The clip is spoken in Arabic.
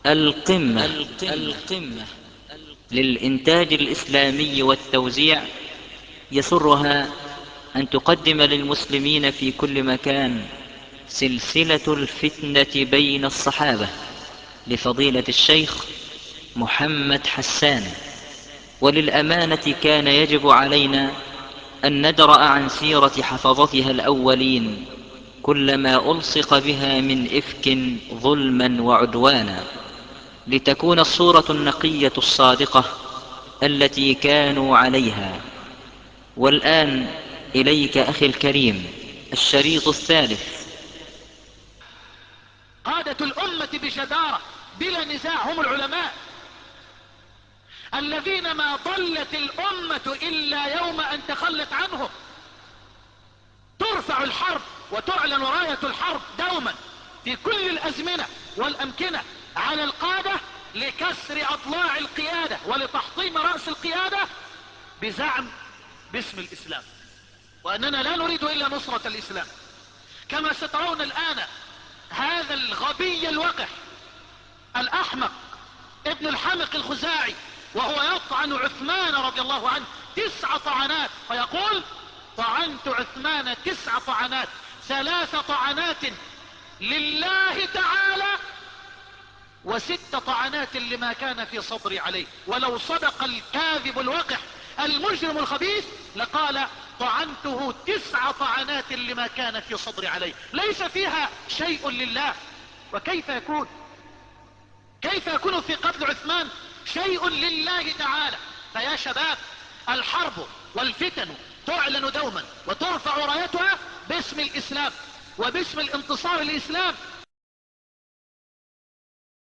القمة للإنتاج الإسلامي والتوزيع، يسرها أن تقدم للمسلمين في كل مكان سلسلة الفتنة بين الصحابة لفضيلة الشيخ محمد حسان. وللأمانة كان يجب علينا أن ندرأ عن سيرة حفظتها الأولين كل ما ألصق بها من إفك ظلما وعدوانا، لتكون الصورة النقية الصادقة التي كانوا عليها. والآن إليك أخي الكريم الشريط الثالث. قادة الأمة بجدارة بلا نزاع هم العلماء، الذين ما ضلت الأمة إلا يوم أن تخلت عنهم. ترفع الحرب وتعلن راية الحرب دوما في كل الأزمنة والأمكنة على القادة لكسر أضلاع القيادة ولتحطيم رأس القيادة بزعم باسم الإسلام، وأننا لا نريد إلا نصرة الإسلام. كما سترون الآن هذا الغبي الوقح الأحمق ابن الحمق الخزاعي وهو يطعن عثمان رضي الله عنه 9 طعنات، فيقول: طعنت عثمان 9 طعنات، 3 طعنات لله تعالى و6 طعنات لما كان في صدري عليه. ولو صدق الكاذب الوقح المجرم الخبيث لقال: طعنته 9 طعنات لما كان في صدري عليه. ليس فيها شيء لله. وكيف يكون؟ كيف يكون في قتل عثمان شيء لله تعالى؟ فيا شباب، الحرب والفتن تعلن دوما وترفع رايتها باسم الإسلام وباسم الانتصار للإسلام